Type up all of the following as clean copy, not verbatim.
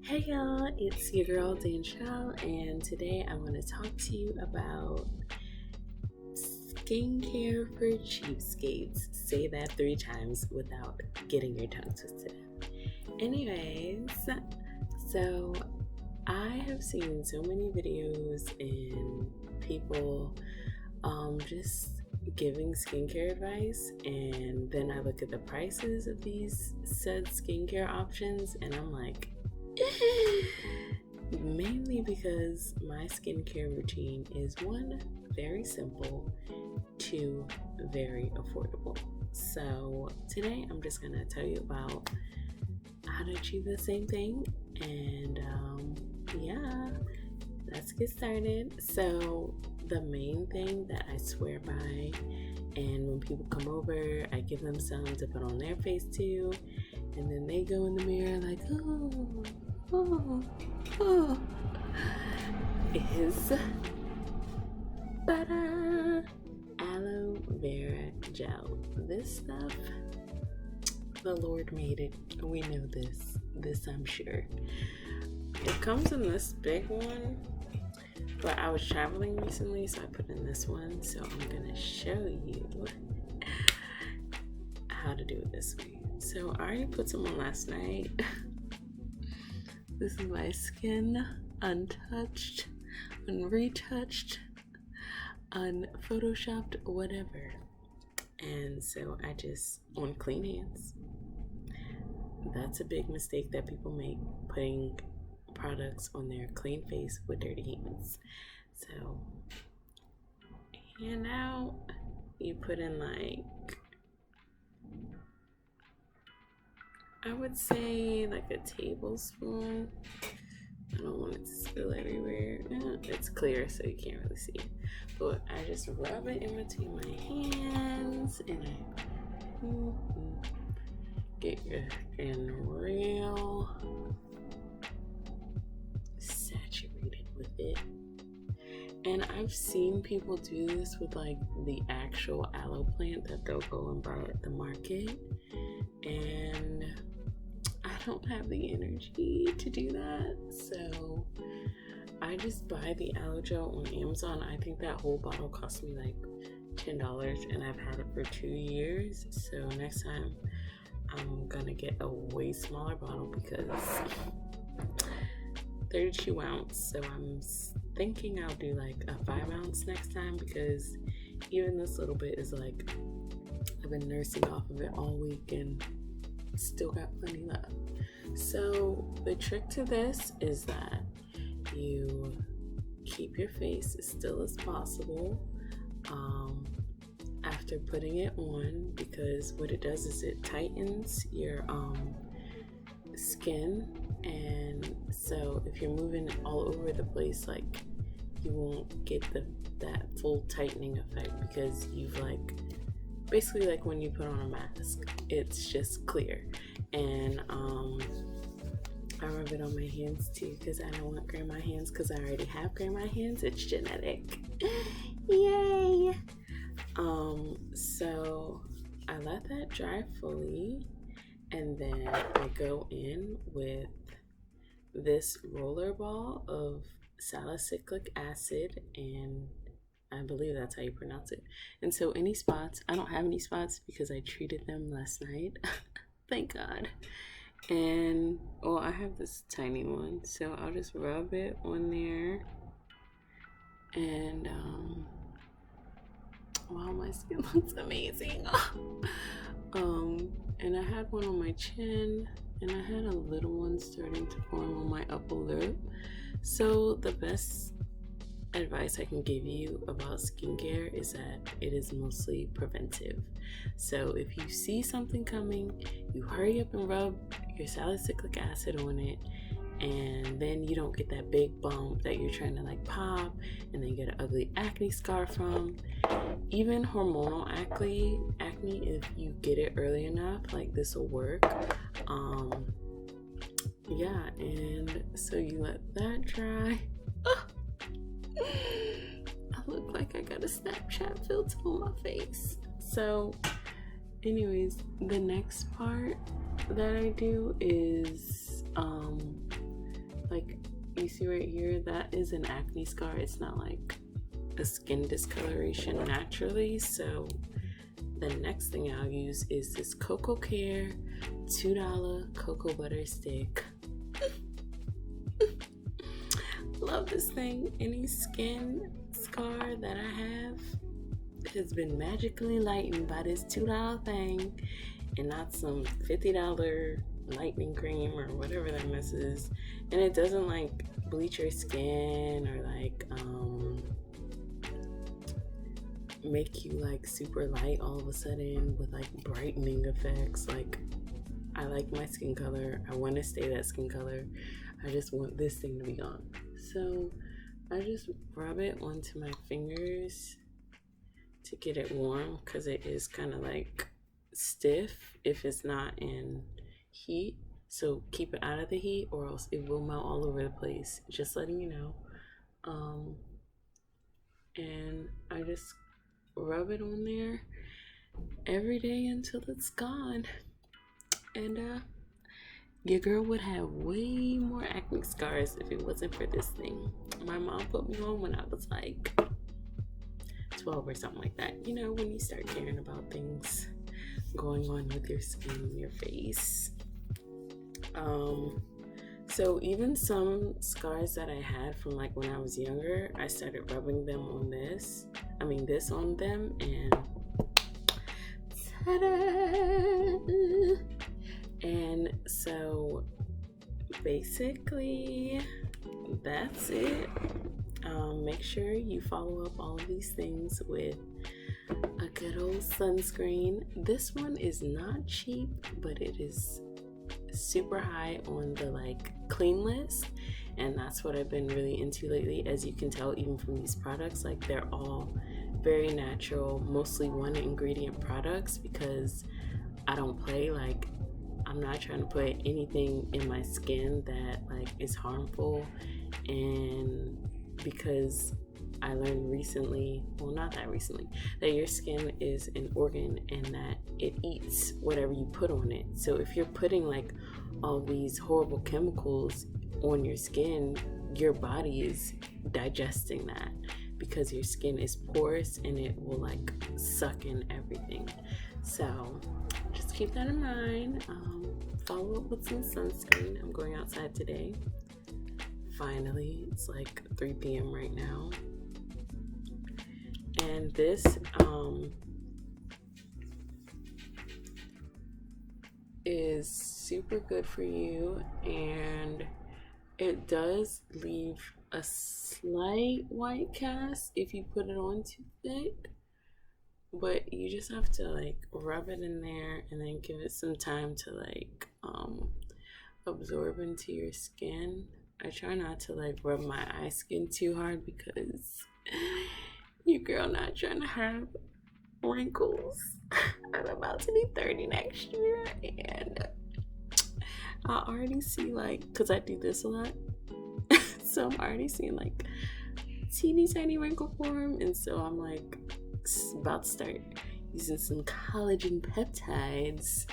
Hey y'all, it's your girl Danshelle, and today I want to talk to you about skincare for cheapskates. Say that 3 times without getting your tongue twisted. Anyways, so I have seen so many videos and people just giving skincare advice, and then I look at the prices of these said skincare options and I'm like, mainly because my skincare routine is 1, very simple, 2, very affordable. So today I'm just gonna tell you about how to achieve the same thing, and yeah, let's get started. So the main thing that I swear by, and when people come over, I give them some to put on their face too, and then they go in the mirror like, oh, is aloe vera gel. This stuff, the Lord made it. We know this I'm sure. It comes in this big one, but I was traveling recently, so I put in this one. So I'm gonna show you how to do it this way. So I already put some on last night. This is my skin, untouched, unretouched, unphotoshopped, whatever. And so I just on clean hands. That's a big mistake that people make, putting products on their clean face with dirty hands. So hand out, you put in like, I would say like a tablespoon. I don't want it to spill everywhere. It's clear so you can't really see it, but I just rub it in between my hands and I get your skin real saturated with it. And I've seen people do this with like the actual aloe plant that they'll go and buy at the market, and I don't have the energy to do that, so I just buy the aloe gel on Amazon. I think that whole bottle cost me like $10, and I've had it for 2 years. So next time I'm gonna get a way smaller bottle because 32 ounce. So I'm thinking I'll do like a 5 ounce next time, because even this little bit is like, I've been nursing off of it all week and still got plenty left. So the trick to this is that you keep your face as still as possible after putting it on, because what it does is it tightens your skin, and so if you're moving all over the place, like, you won't get that full tightening effect, because you've like, basically like when you put on a mask, it's just clear. And I rub it on my hands too, because I don't want grandma hands, because I already have grandma hands. It's genetic. Yay! So I let that dry fully, and then I go in with this roller ball of salicylic acid, and I believe that's how you pronounce it. And so any spots, I don't have any spots because I treated them last night. Thank God. And, well, I have this tiny one, so I'll just rub it on there. And, wow, my skin looks amazing. And I had one on my chin, and I had a little one starting to form on my upper lip. So the best advice I can give you about skincare is that it is mostly preventive. So if you see something coming, you hurry up and rub your salicylic acid on it, and then you don't get that big bump that you're trying to like pop and then get an ugly acne scar from. Even hormonal acne, if you get it early enough, like, this will work. Yeah, and so you let that dry. I look like I got a Snapchat filter on my face. So anyways, the next part that I do is Like, you see right here, that is an acne scar. It's not like a skin discoloration naturally. So the next thing I'll use is this Cocoacare $2 cocoa butter stick. Love this thing. Any skin scar that I have has been magically lightened by this $2 thing, and not some $50 lightening cream or whatever that mess is. And it doesn't like bleach your skin or like make you like super light all of a sudden with like brightening effects. Like, I like my skin color. I want to stay that skin color. I just want this thing to be gone. So I just rub it onto my fingers to get it warm, because it is kind of like stiff if it's not in heat. So keep it out of the heat or else it will melt all over the place. Just letting you know. And I just rub it on there every day until it's gone. And your girl would have way more acne scars if it wasn't for this thing. My mom put me on when I was like 12 or something like that. You know, when you start caring about things going on with your skin and your face. So even some scars that I had from like when I was younger, I started rubbing them on this on them, and ta-da! And so basically that's it. Make sure you follow up all of these things with a good old sunscreen. This one is not cheap, but it is super high on the like clean list, and that's what I've been really into lately. As you can tell, even from these products, like they're all very natural, mostly one ingredient products, because I don't play. Like, I'm not trying to put anything in my skin that like is harmful. And because I learned recently, well, not that recently, that your skin is an organ and that it eats whatever you put on it. So if you're putting like all these horrible chemicals on your skin, your body is digesting that, because your skin is porous and it will like suck in everything. So just keep that in mind. Follow up with some sunscreen. I'm going outside today. Finally, it's like 3 p.m. right now. And this is super good for you, and it does leave a slight white cast if you put it on too thick, but you just have to like rub it in there and then give it some time to like absorb into your skin. I try not to like rub my eye skin too hard, because your girl not trying to have wrinkles. I'm about to be 30 next year, and I already see like, because I do this a lot, so I'm already seeing like teeny tiny wrinkle form. And so I'm like about to start using some collagen peptides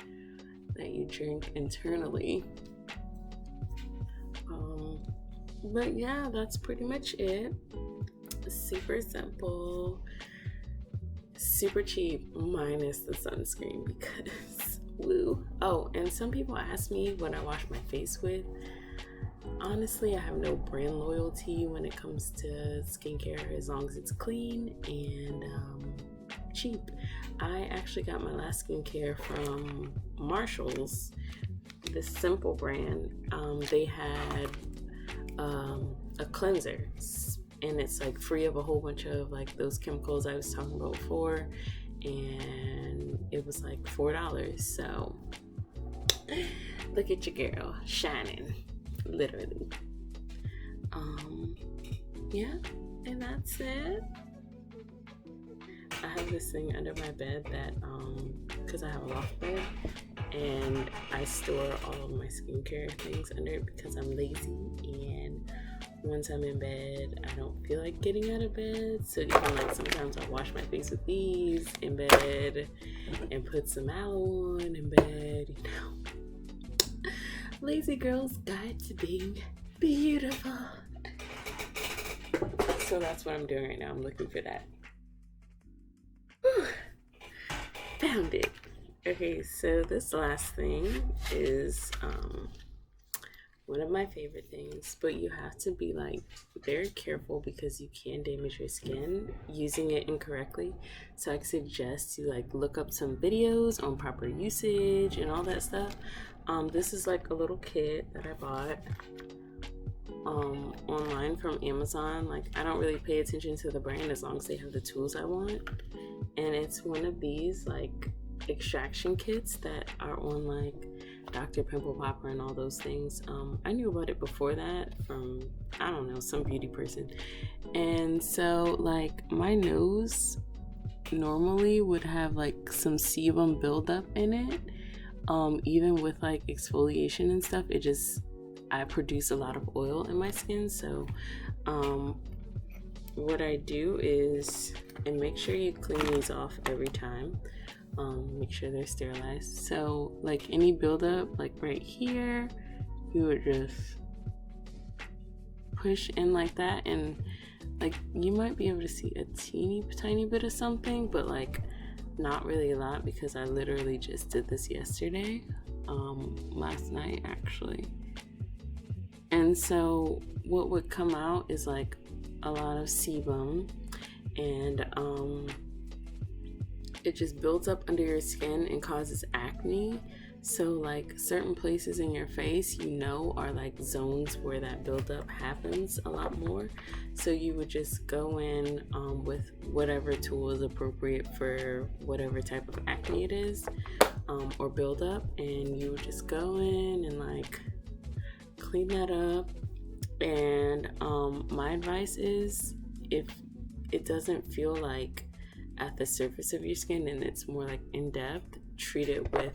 that you drink internally. But yeah, that's pretty much it. Super simple, super cheap, minus the sunscreen, because woo. Oh, and some people ask me what I wash my face with. Honestly, I have no brand loyalty when it comes to skincare, as long as it's clean and cheap. I actually got my last skincare from Marshall's, this Simple brand. They had a cleanser, and it's like free of a whole bunch of like those chemicals I was talking about before, and it was like $4. So look at your girl shining, literally. Yeah, and that's it. I have this thing under my bed that because I have a loft bed, and I store all of my skincare things under it because I'm lazy, and once I'm in bed, I don't feel like getting out of bed. So even like sometimes I wash my face with these in bed and put some aloe on in bed, you know. Lazy girl's guide to being beautiful. So that's what I'm doing right now. I'm looking for that. Whew. Found it. Okay, so this last thing is one of my favorite things, but you have to be like very careful because you can damage your skin using it incorrectly. So I suggest you like look up some videos on proper usage and all that stuff. This is like a little kit that I bought online from Amazon. Like, I don't really pay attention to the brand as long as they have the tools I want. And it's one of these like extraction kits that are on like Dr. Pimple Popper and all those things. I knew about it before that from, I don't know, some beauty person. And so like my nose normally would have like some sebum buildup in it. Even with like exfoliation and stuff, I produce a lot of oil in my skin. So what I do is, and make sure you clean these off every time. Make sure they're sterilized. So like any buildup, like right here, you would just push in like that, and like you might be able to see a teeny tiny bit of something, but like not really a lot, because I literally just did this yesterday, last night actually. And so what would come out is like a lot of sebum, and it just builds up under your skin and causes acne. So like certain places in your face, are like zones where that buildup happens a lot more. So you would just go in with whatever tool is appropriate for whatever type of acne it is, or buildup, and you would just go in and like clean that up. And my advice is, if it doesn't feel like at the surface of your skin and it's more like in depth, treat it with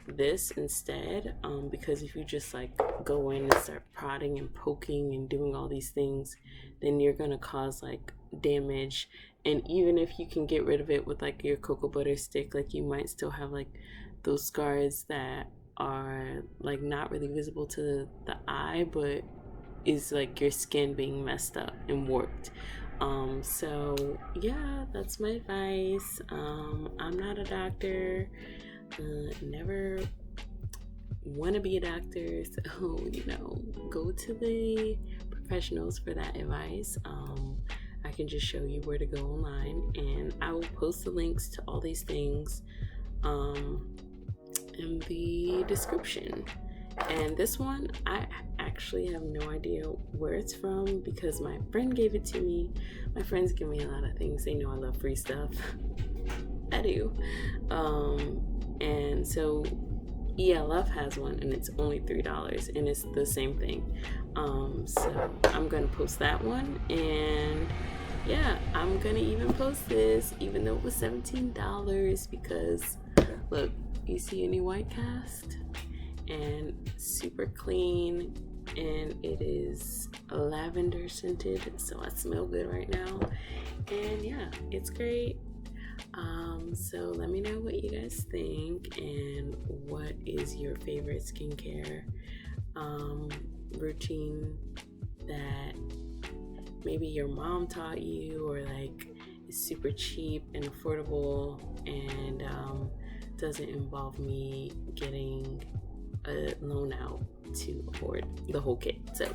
this instead, because if you just like go in and start prodding and poking and doing all these things, then you're gonna cause like damage. And even if you can get rid of it with like your cocoa butter stick, like you might still have like those scars that are like not really visible to the eye, but is like your skin being messed up and warped. So yeah, that's my advice. I'm not a doctor, never want to be a doctor, so go to the professionals for that advice. I can just show you where to go online, and I will post the links to all these things in the description. And this one, I actually have no idea where it's from because my friend gave it to me. My friends give me a lot of things. They know I love free stuff. I do. And so ELF has one, and it's only $3, and it's the same thing. So I'm gonna post that one, and yeah, I'm gonna even post this even though it was $17, because look, you see any white cast? And super clean, and it is lavender scented, so I smell good right now. And yeah, it's great. So let me know what you guys think, and what is your favorite skincare routine that maybe your mom taught you, or like is super cheap and affordable, and doesn't involve me getting a loan out to afford the whole kit. So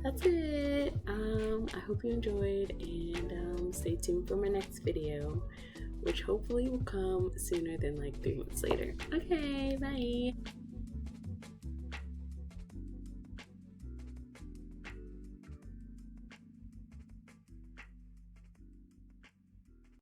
that's it. I hope you enjoyed, and stay tuned for my next video, which hopefully will come sooner than like 3 months later. Okay, bye.